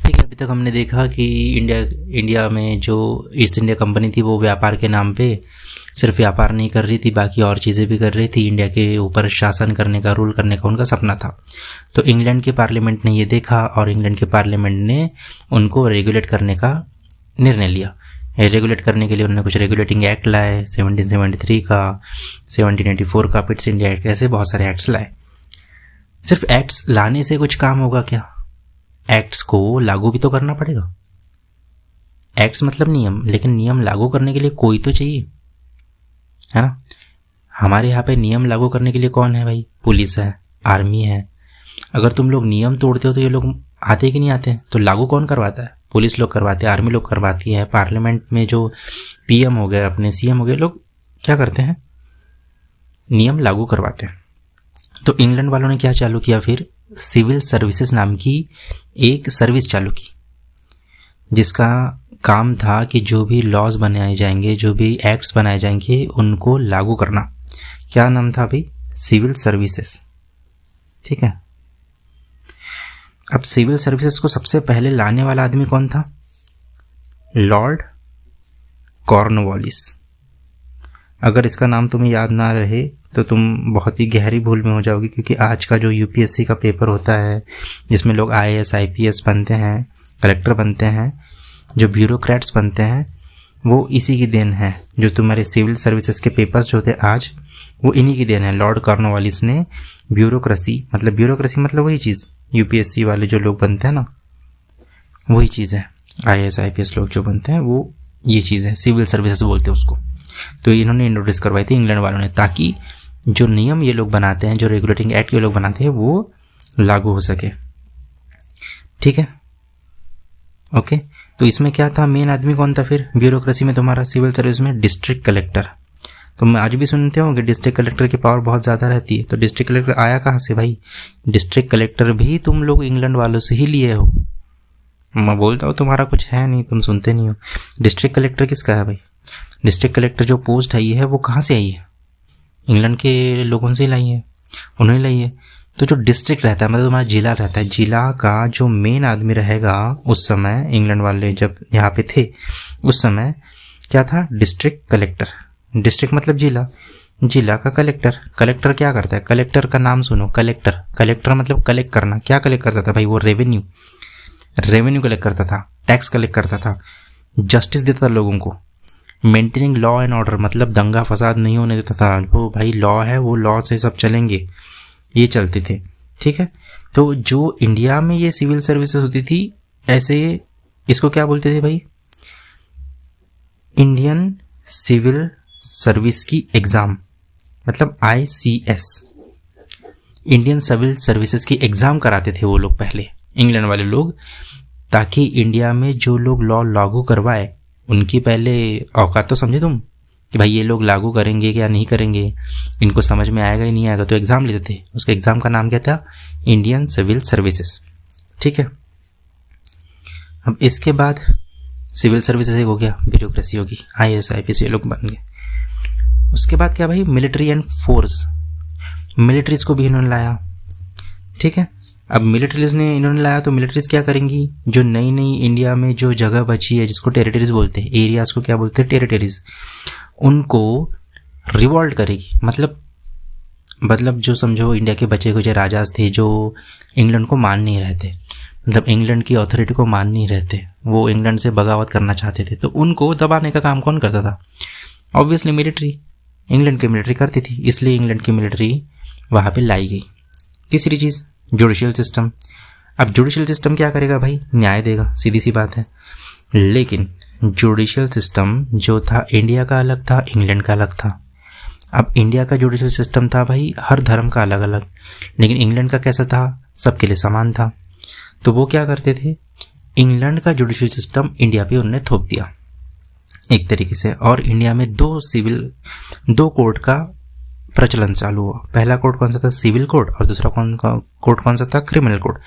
ठीक है, अभी तक हमने देखा कि इंडिया में जो ईस्ट इंडिया कंपनी थी वो व्यापार के नाम पे सिर्फ व्यापार नहीं कर रही थी, बाकी और चीज़ें भी कर रही थी। इंडिया के ऊपर शासन करने का, रूल करने का उनका सपना था। तो इंग्लैंड के पार्लियामेंट ने ये देखा और इंग्लैंड के पार्लियामेंट ने उनको रेगुलेट करने का निर्णय लिया। रेगुलेट करने के लिए उन्होंने कुछ रेगुलेटिंग एक्ट लाए, 1773 का, 1784 का, पिट्स इंडिया एक्ट, ऐसे बहुत सारे एक्ट्स लाए। सिर्फ एक्ट्स लाने से कुछ काम होगा क्या? एक्ट्स को लागू भी तो करना पड़ेगा। एक्ट्स मतलब नियम, लेकिन नियम लागू करने के लिए कोई तो चाहिए, है ना। हमारे यहाँ पे नियम लागू करने के लिए कौन है भाई? पुलिस है, आर्मी है। अगर तुम लोग नियम तोड़ते हो तो ये लोग आते कि नहीं आते? तो लागू कौन करवाता है? पुलिस लोग करवाते हैं, आर्मी लोग करवाती है। पार्लियामेंट में जो पीएम हो गए, अपने सीएम हो गए, लोग क्या करते हैं? नियम लागू करवाते हैं। तो इंग्लैंड वालों ने क्या चालू किया फिर? सिविल सर्विसेज नाम की एक सर्विस चालू की, जिसका काम था कि जो भी लॉज बनाए जाएंगे, जो भी एक्ट्स बनाए जाएंगे, उनको लागू करना। क्या नाम था भाई? Civil services. ठीक है। अब सिविल सर्विसेज को सबसे पहले लाने वाला आदमी कौन था? Lord Cornwallis. अगर इसका नाम तुम्हें याद ना रहे तो तुम बहुत ही गहरी भूल में हो जाओगे, क्योंकि आज का जो यूपीएससी का पेपर होता है, जिसमें लोग आईएएस आईपीएस बनते हैं, कलेक्टर बनते हैं, जो ब्यूरोक्रेट्स बनते हैं, वो इसी की देन है। जो तुम्हारे सिविल सर्विसेज के पेपर्स जो होते हैं आज, वो इन्हीं की देन है। लॉर्ड कॉर्नवालिस ने ब्यूरोक्रेसी मतलब वही चीज़, यूपीएससी वाले जो लोग बनते हैं ना, वही चीज़ है। आईएएस आईपीएस लोग जो बनते हैं वो ये चीज़ है, सिविल सर्विसेज बोलते हैं उसको। तो इन्होंने इंट्रोड्यूस करवाई थी इंग्लैंड वालों ने, ताकि जो नियम ये लोग बनाते हैं, जो रेगुलेटिंग एक्ट ये लोग बनाते हैं, वो लागू हो सके। ठीक है, ओके। तो इसमें क्या था? मेन आदमी कौन था फिर ब्यूरोक्रेसी में तुम्हारा सिविल सर्विस में? District collector. तुम आज भी सुनते हो कि डिस्ट्रिक्ट कलेक्टर की पावर बहुत ज़्यादा रहती है। तो डिस्ट्रिक्ट कलेक्टर आया कहाँ से भाई? डिस्ट्रिक्ट कलेक्टर भी तुम लोग इंग्लैंड वालों से ही लिए हो। मैं बोलता हूँ तुम्हारा कुछ है नहीं, तुम सुनते नहीं हो। डिस्ट्रिक्ट कलेक्टर किसका है भाई? डिस्ट्रिक्ट कलेक्टर जो पोस्ट आई है वो कहाँ से आई है? इंग्लैंड के लोगों से ही लाई है, उन्होंने लाई है। तो जो डिस्ट्रिक्ट रहता है, मतलब तुम्हारा जिला रहता है, जिला का जो मेन आदमी रहेगा, उस समय इंग्लैंड वाले जब यहाँ पे थे, उस समय क्या था? District collector. डिस्ट्रिक्ट मतलब जिला, जिला का कलेक्टर। कलेक्टर क्या करता है? कलेक्टर का नाम सुनो, कलेक्टर। कलेक्टर मतलब कलेक्ट करना। क्या कलेक्ट करता था भाई? वो रेवेन्यू कलेक्ट करता था, टैक्स कलेक्ट करता था, जस्टिस देता था लोगों को। मेंटेनिंग लॉ एंड ऑर्डर मतलब दंगा फसाद नहीं होने देता था। वो भाई लॉ है, वो लॉ से सब चलेंगे, ये चलते थे। ठीक है। तो जो इंडिया में ये सिविल सर्विसेज होती थी, ऐसे इसको क्या बोलते थे भाई? इंडियन सिविल सर्विस की एग्जाम, मतलब ICS, इंडियन सिविल सर्विसेज की एग्जाम कराते थे वो लोग पहले, इंग्लैंड वाले लोग, ताकि इंडिया में जो लोग लॉ लागू करवाए उनकी पहले औकात तो समझे तुम, कि भाई ये लोग लागू करेंगे क्या नहीं करेंगे, इनको समझ में आएगा ही नहीं आएगा। तो एग्ज़ाम लेते थे, उसके एग्ज़ाम का नाम क्या था? Indian civil services. ठीक है। अब इसके बाद सिविल सर्विसेज एक हो गया, ब्यूरोक्रेसी होगी, IAS IPS ये लोग बन गए। उसके बाद क्या भाई? मिलिट्री एंड फोर्स, मिलिट्रीज को भी इन्होंने लाया। ठीक है। अब मिलिट्रीज ने इन्होंने लाया तो मिलिट्रीज क्या करेंगी? जो नई नई इंडिया में जो जगह बची है, जिसको टेरिटरीज बोलते हैं, एरियाज को क्या बोलते हैं? टेरिटरीज। उनको रिवॉल्ट करेगी। मतलब जो समझो इंडिया के बचे कुछ राजाज थे जो इंग्लैंड को मान नहीं रहे थे, मतलब इंग्लैंड की अथॉरिटी को मान नहीं रहे थे, वो इंग्लैंड से बगावत करना चाहते थे, तो उनको दबाने का काम कौन करता था? Obviously military. इंग्लैंड की मिलिट्री करती थी, इसलिए इंग्लैंड की मिलिट्री वहाँ पे लाई गई। तीसरी चीज़, जुडिशियल सिस्टम। अब जुडिशियल सिस्टम क्या करेगा भाई? न्याय देगा, सीधी सी बात है। लेकिन जुडिशियल सिस्टम जो था इंडिया का अलग था, इंग्लैंड का अलग था। अब इंडिया का जुडिशियल सिस्टम था भाई हर धर्म का अलग अलग, लेकिन इंग्लैंड का कैसा था? सबके लिए समान था। तो वो क्या करते थे? इंग्लैंड का जुडिशियल सिस्टम इंडिया पे उन्होंने थोप दिया एक तरीके से, और इंडिया में दो कोर्ट का प्रचलन चालू हुआ। पहला कोड कौन सा था? सिविल कोड, और दूसरा कोड कौन सा था? Criminal code.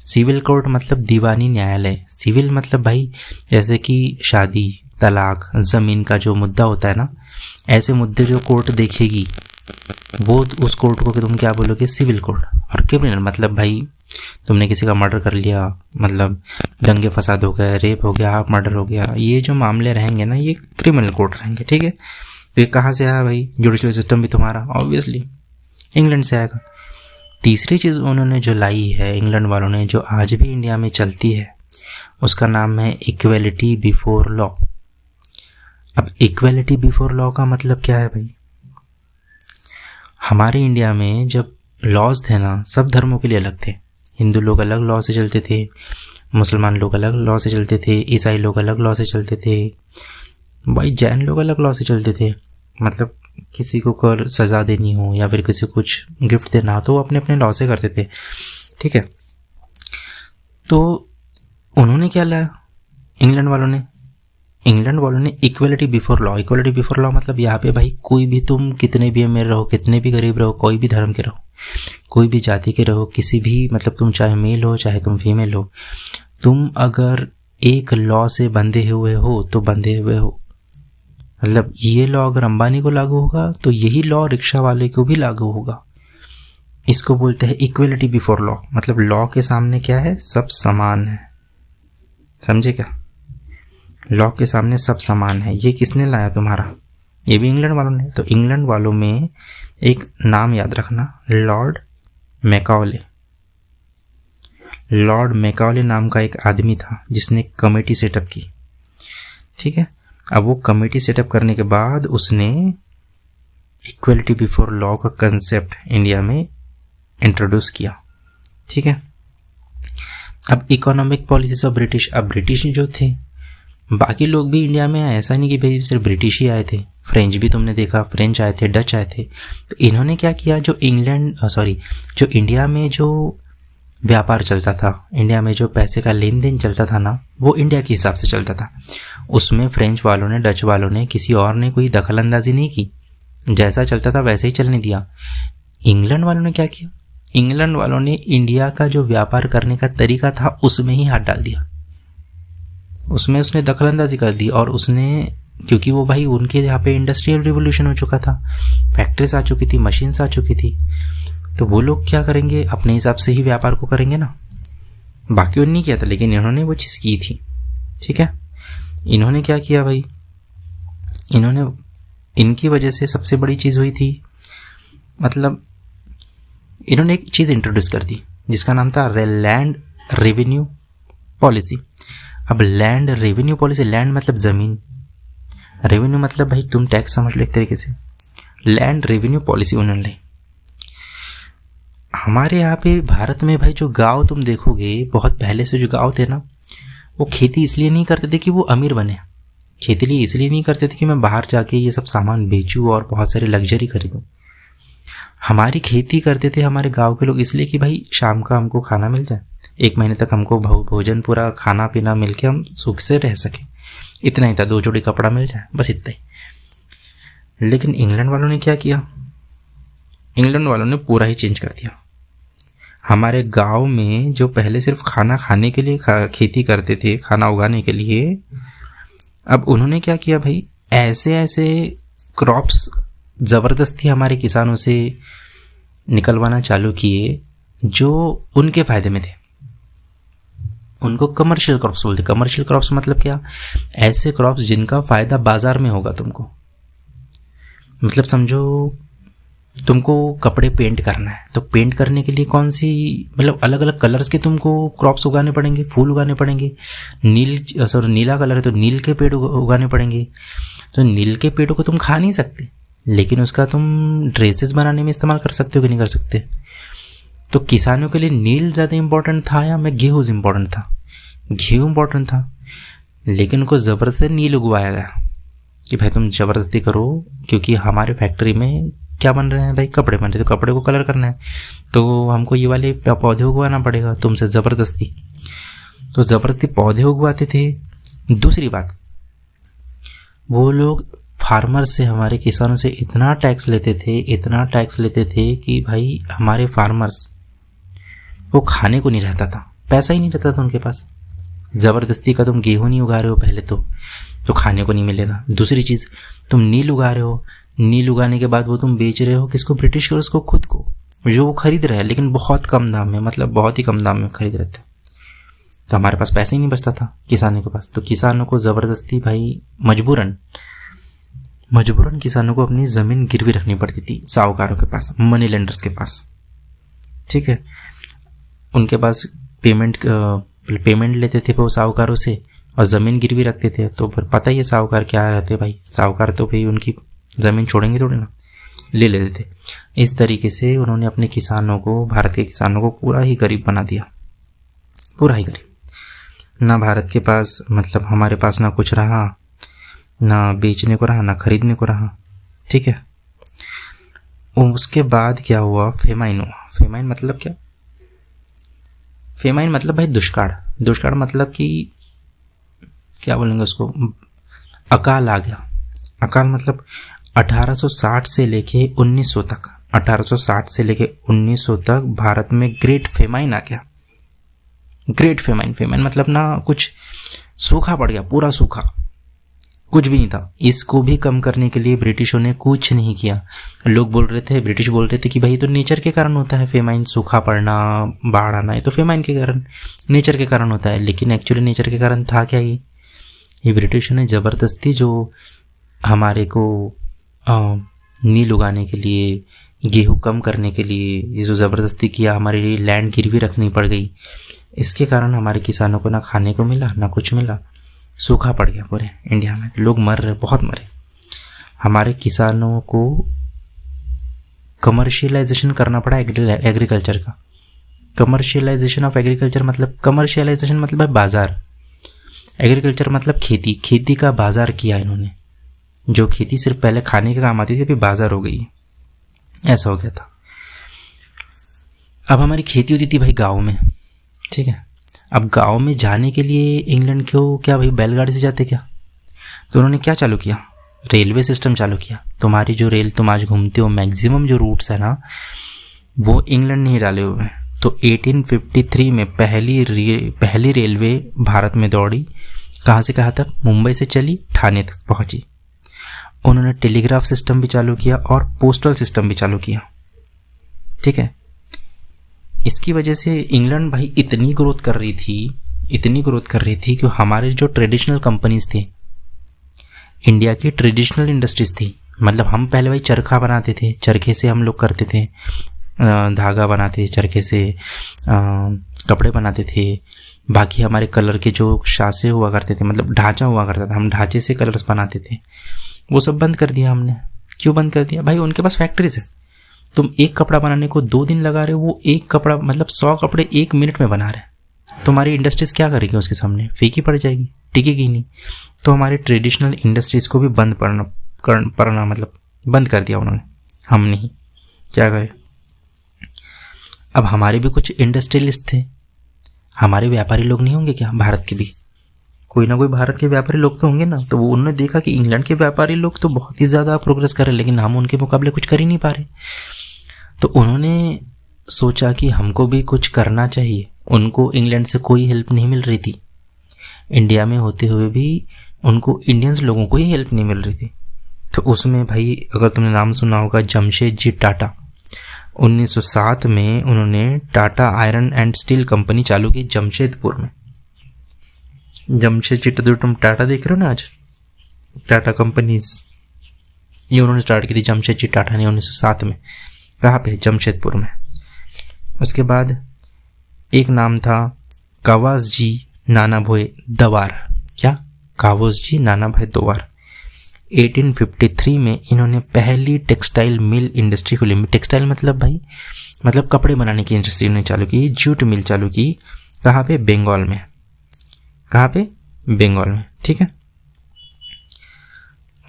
सिविल कोड मतलब दीवानी न्यायालय। सिविल मतलब भाई जैसे कि शादी, तलाक, ज़मीन का जो मुद्दा होता है ना, ऐसे मुद्दे जो कोर्ट देखेगी वो उस कोर्ट को तुम क्या बोलोगे? Civil court. और क्रिमिनल मतलब भाई तुमने किसी का मर्डर कर लिया, मतलब दंगे फसाद हो गया, रेप हो गया, मर्डर हो गया, ये जो मामले रहेंगे ना ये क्रिमिनल कोर्ट रहेंगे, ठीक है। तो ये कहाँ से आया भाई? जुडिशल सिस्टम भी तुम्हारा ऑब्वियसली इंग्लैंड से आएगा। तीसरी चीज़ उन्होंने जो लाई है इंग्लैंड वालों ने, जो आज भी इंडिया में चलती है, उसका नाम है इक्वेलिटी बिफोर लॉ। अब इक्वेलिटी बिफोर लॉ का मतलब क्या है भाई? हमारे इंडिया में जब लॉज थे ना, सब धर्मों के लिए अलग थे। हिंदू लोग अलग लॉ से चलते थे, मुसलमान लोग अलग लॉ से चलते थे, ईसाई लोग अलग लॉ से चलते थे, भाई जैन लोग अलग लॉ से चलते थे। मतलब किसी को कर सज़ा देनी हो या फिर किसी को कुछ गिफ्ट देना हो तो वो अपने अपने लॉ से करते थे, ठीक है। तो उन्होंने क्या लाया इंग्लैंड वालों ने equality before law. Equality before law मतलब यहाँ पे भाई कोई भी, तुम कितने भी अमीर रहो, कितने भी गरीब रहो, कोई भी धर्म के रहो, कोई भी जाति के रहो, किसी भी, मतलब तुम चाहे मेल हो चाहे तुम फीमेल हो, तुम अगर एक लॉ से बंधे हुए हो तो बंधे हुए हो। मतलब ये लॉ अगर अंबानी को लागू होगा तो यही लॉ रिक्शा वाले को भी लागू होगा। इसको बोलते हैं इक्वलिटी बिफोर लॉ। मतलब लॉ के सामने क्या है? सब समान है। समझे क्या? लॉ के सामने सब समान है। ये किसने लाया तुम्हारा? ये भी इंग्लैंड वालों ने। तो इंग्लैंड वालों में एक नाम याद रखना, लॉर्ड मैकाले। लॉर्ड मैकाले नाम का एक आदमी था जिसने कमेटी सेटअप की, ठीक है। अब वो कमेटी सेटअप करने के बाद उसने इक्वलिटी बिफोर लॉ का कंसेप्ट इंडिया में इंट्रोड्यूस किया, ठीक है। अब इकोनॉमिक पॉलिसीज ऑफ ब्रिटिश। अब ब्रिटिश जो थे, बाकी लोग भी इंडिया में आए, ऐसा नहीं कि भाई सिर्फ ब्रिटिश ही आए थे, फ्रेंच भी तुमने देखा, फ्रेंच आए थे, डच आए थे। तो इन्होंने क्या किया, जो इंडिया में जो व्यापार चलता था, इंडिया में जो पैसे का लेन देन चलता था ना, वो इंडिया के हिसाब से चलता था। उसमें फ्रेंच वालों ने, डच वालों ने, किसी और ने कोई दखल अंदाजी नहीं की, जैसा चलता था वैसे ही चलने दिया। इंग्लैंड वालों ने क्या किया? इंग्लैंड वालों ने इंडिया का जो व्यापार करने का तरीका था उसमें ही हाथ डाल दिया, उसमें उसने दखल अंदाजी कर दी। और उसने, क्योंकि वो भाई उनके यहाँ पे इंडस्ट्रियल रिवोल्यूशन हो चुका था, फैक्ट्रीज आ चुकी थी, मशीन्स आ चुकी थी, तो वो लोग क्या करेंगे, अपने हिसाब से ही व्यापार को करेंगे ना। बाकी उन्होंने किया था, लेकिन इन्होंने वो चीज़ की थी, ठीक है। इन्होंने क्या किया भाई, इनकी वजह से सबसे बड़ी चीज़ हुई थी, मतलब इन्होंने एक चीज़ इंट्रोड्यूस कर दी जिसका नाम था लैंड रेवेन्यू पॉलिसी। अब लैंड रेवेन्यू पॉलिसी, लैंड मतलब ज़मीन, रेवेन्यू मतलब भाई तुम टैक्स समझ लो एक तरीके से। लैंड रेवेन्यू पॉलिसी उन्होंने ली। हमारे यहाँ पे भारत में भाई जो गांव तुम देखोगे, बहुत पहले से जो गांव थे ना, वो खेती इसलिए नहीं करते थे कि वो अमीर बने, खेती लिए इसलिए नहीं करते थे कि मैं बाहर जाके ये सब सामान बेचूँ और बहुत सारे लग्जरी खरीदूँ। हमारी खेती करते थे हमारे गांव के लोग इसलिए कि भाई शाम का हमको खाना मिल जाए, एक महीने तक हमको भोजन, पूरा खाना पीना मिल के हम सुख से रह सकें, इतना ही था। 2 जोड़ी कपड़ा मिल जाए, बस इतना ही। लेकिन इंग्लैंड वालों ने क्या किया, इंग्लैंड वालों ने पूरा ही चेंज कर दिया। हमारे गांव में जो पहले सिर्फ खाना खाने के लिए खेती करते थे, खाना उगाने के लिए, अब उन्होंने क्या किया भाई, ऐसे ऐसे क्रॉप्स ज़बरदस्ती हमारे किसानों से निकलवाना चालू किए जो उनके फ़ायदे में थे। उनको कमर्शियल क्रॉप्स बोलते। कमर्शियल क्रॉप्स मतलब क्या, ऐसे क्रॉप्स जिनका फ़ायदा बाज़ार में होगा तुमको। मतलब समझो तुमको कपड़े पेंट करना है, तो पेंट करने के लिए कौन सी, मतलब अलग अलग कलर्स के तुमको क्रॉप्स उगाने पड़ेंगे, फूल उगाने पड़ेंगे। नीला कलर है तो नील के पेड़ उगाने पड़ेंगे। तो नील के पेड़ों को तुम खा नहीं सकते, लेकिन उसका तुम ड्रेसेस बनाने में इस्तेमाल कर सकते हो कि नहीं कर सकते। तो किसानों के लिए नील ज़्यादा इम्पोर्टेंट था या मैं गेहूँ इम्पोर्टेंट था? गेहूँ इम्पोर्टेंट था, लेकिन उनको ज़बरदस्ती नील उगवाया गया कि भाई तुम ज़बरदस्ती करो, क्योंकि हमारे फैक्ट्री में क्या बन रहे हैं भाई, कपड़े बन रहे हैं, तो कपड़े को कलर करना है तो हमको ये वाले पौधे उगवाना पड़ेगा तुमसे ज़बरदस्ती। तो ज़बरदस्ती पौधे उगवाते थे। दूसरी बात, वो लोग फार्मर से, हमारे किसानों से इतना टैक्स लेते थे कि भाई हमारे फार्मर्स वो खाने को नहीं रहता था, पैसा ही नहीं रहता था उनके पास। ज़बरदस्ती का तुम गेहूँ नहीं उगा रहे हो पहले तो खाने को नहीं मिलेगा। दूसरी चीज़, तुम नील उगा रहे हो, नील उगाने के बाद वो तुम बेच रहे हो किसको, ब्रिटिश और उसको खुद को, जो वो खरीद रहे हैं, लेकिन बहुत कम दाम में, मतलब बहुत ही कम दाम में खरीद रहे थे। तो हमारे पास पैसे ही नहीं बचता था किसानों के पास। तो किसानों को ज़बरदस्ती भाई मजबूरन किसानों को अपनी ज़मीन गिरवी रखनी पड़ती थी साहूकारों के पास, मनी लेंडर्स के पास, ठीक है। उनके पास पेमेंट लेते थे वो साहूकारों से और ज़मीन गिरवी रखते थे। तो फिर पता ही है साहूकार क्या रहते भाई, साहूकार तो भाई उनकी ज़मीन छोड़ेंगे थोड़ी ना, ले लेते थे। इस तरीके से उन्होंने अपने किसानों को, भारत के किसानों को पूरा ही गरीब बना दिया, पूरा ही गरीब। ना भारत के पास मतलब हमारे पास ना कुछ रहा, ना बेचने को रहा, ना खरीदने को रहा, ठीक है। उसके बाद क्या हुआ, फेमाइन हुआ। फेमाइन मतलब क्या, फेमाइन मतलब भाई दुष्काल। दुष्काल मतलब कि क्या बोलेंगे उसको, अकाल आ गया। अकाल मतलब 1860 से लेके 1900 तक, 1860 से लेके 1900 तक भारत में ग्रेट फेमाइन आ गया। ग्रेट फेमाइन, फेमाइन मतलब ना कुछ सूखा पड़ गया, पूरा सूखा, कुछ भी नहीं था। इसको भी कम करने के लिए ब्रिटिशों ने कुछ नहीं किया। लोग बोल रहे थे, ब्रिटिश बोल रहे थे कि भाई तो नेचर के कारण होता है फेमाइन, सूखा पड़ना, बाढ़ आना, ये तो फेमाइन के कारण, नेचर के कारण होता है। लेकिन एक्चुअली नेचर के कारण था क्या, ये ब्रिटिशों ने ज़बरदस्ती जो हमारे को नील उगाने के लिए, गेहूँ कम करने के लिए ये जो ज़बरदस्ती किया, हमारे लिए लैंड गिरवी रखनी पड़ गई। इसके कारण हमारे किसानों को ना खाने को मिला, ना कुछ मिला, सूखा पड़ गया पूरे इंडिया में। लोग मर रहे, बहुत मरे। हमारे किसानों को कमर्शियलाइजेशन करना पड़ा एग्रीकल्चर का। कमर्शियलाइजेशन ऑफ एग्रीकल्चर मतलब, कमर्शियलाइजेशन मतलब है बाजार, एग्रीकल्चर मतलब खेती, खेती का बाजार किया इन्होंने। जो खेती सिर्फ पहले खाने के काम आती थी, अभी बाजार हो गई, ऐसा हो गया था। अब हमारी खेती होती थी भाई गाँव में, ठीक है। अब गांव में जाने के लिए इंग्लैंड को क्या भाई बैलगाड़ी से जाते क्या, तो उन्होंने क्या चालू किया, रेलवे सिस्टम चालू किया। तुम्हारी जो रेल तुम आज घूमते हो, मैक्सिमम जो रूट्स है ना, वो इंग्लैंड ने ही डाले हुए हैं। तो 1853 में पहली रेलवे भारत में दौड़ी। कहाँ से कहाँ तक, मुंबई से चली, ठाणे तक पहुंची। उन्होंने टेलीग्राफ सिस्टम भी चालू किया और पोस्टल सिस्टम भी चालू किया, ठीक है। इसकी वजह से इंग्लैंड भाई इतनी ग्रोथ कर रही थी कि हमारे जो ट्रेडिशनल कंपनीज थी, इंडिया की ट्रेडिशनल इंडस्ट्रीज थी, मतलब हम पहले भाई चरखा बनाते थे, चरखे से हम लोग करते थे, धागा बनाते थे चरखे से, कपड़े बनाते थे। बाकी हमारे कलर के जो शासे हुआ करते थे, मतलब ढांचा हुआ करता था, हम ढांचे से कलर्स बनाते थे, वो सब बंद कर दिया हमने। क्यों बंद कर दिया भाई, उनके पास फैक्ट्रीज है। तुम एक कपड़ा बनाने को 2 दिन लगा रहे हो, वो एक कपड़ा मतलब 100 कपड़े 1 मिनट में बना रहे। तुम्हारी इंडस्ट्रीज क्या करेगी उसके सामने, फीकी पड़ जाएगी, टिकेगी नहीं। तो हमारे ट्रेडिशनल इंडस्ट्रीज को भी बंद कर दिया उन्होंने, हम नहीं, क्या करें। अब हमारे भी कुछ इंडस्ट्रियलिस्ट थे, हमारे व्यापारी लोग नहीं होंगे क्या, भारत के भी कोई ना कोई भारत के व्यापारी लोग तो होंगे ना। तो वो उन्होंने देखा कि इंग्लैंड के व्यापारी लोग तो बहुत ही ज़्यादा प्रोग्रेस कर रहे हैं, लेकिन हम उनके मुकाबले कुछ कर ही नहीं पा रहे। तो उन्होंने सोचा कि हमको भी कुछ करना चाहिए। उनको इंग्लैंड से कोई हेल्प नहीं मिल रही थी, इंडिया में होते हुए भी उनको इंडियंस लोगों को ही हेल्प नहीं मिल रही थी। तो उसमें भाई अगर तुमने नाम सुना होगा जमशेदजी टाटा, 1907 में उन्होंने Tata iron and steel company चालू की जमशेदपुर में। जमशेदजी जो तुम टाटा देख रहे हो ना आज, टाटा कंपनीज, ये उन्होंने स्टार्ट की थी जमशेदजी टाटा ने 1907 में। कहाँ पे, जमशेदपुर में। उसके बाद एक नाम था कावासजी नानाभाई दवार। क्या, कावासजी नानाभाई दवार। 1853 में इन्होंने पहली टेक्सटाइल मिल इंडस्ट्री खोली। टेक्सटाइल मतलब भाई मतलब कपड़े बनाने की इंडस्ट्री ने चालू की, जूट मिल चालू की। कहाँ पे, बंगाल में। कहाँ पे, बंगाल में, ठीक है।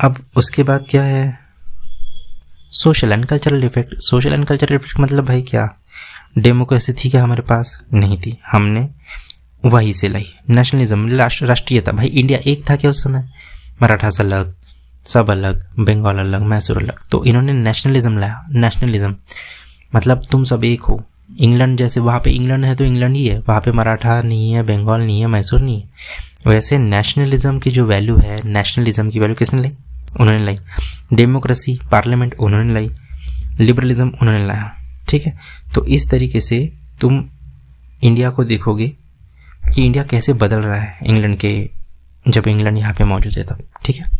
अब उसके बाद क्या है, social and cultural effect. Social and cultural effect मतलब भाई क्या, डेमोक्रेसी थी क्या हमारे पास, नहीं थी, हमने वही से लाई। नेशनलिज्म, राष्ट्रीयता। भाई इंडिया एक था क्या उस समय, मराठास अलग, सब अलग, बंगाल अलग, मैसूर अलग। तो इन्होंने नेशनलिज्म लाया। नेशनलिज्म मतलब तुम सब एक हो। इंग्लैंड जैसे, वहाँ पे इंग्लैंड है तो इंग्लैंड ही है, वहाँ पे मराठा नहीं है, बंगाल नहीं है, मैसूर नहीं है। वैसे नेशनलिज्म की जो वैल्यू है, नेशनलिज्म की वैल्यू किसने लाई, उन्होंने लाई। डेमोक्रेसी, पार्लियामेंट उन्होंने लाई, लिबरलिज्म उन्होंने लाया, ठीक है। तो इस तरीके से तुम इंडिया को देखोगे, कि इंडिया कैसे बदल रहा है इंग्लैंड के, जब इंग्लैंड यहाँ पे मौजूद है तब। ठीक है।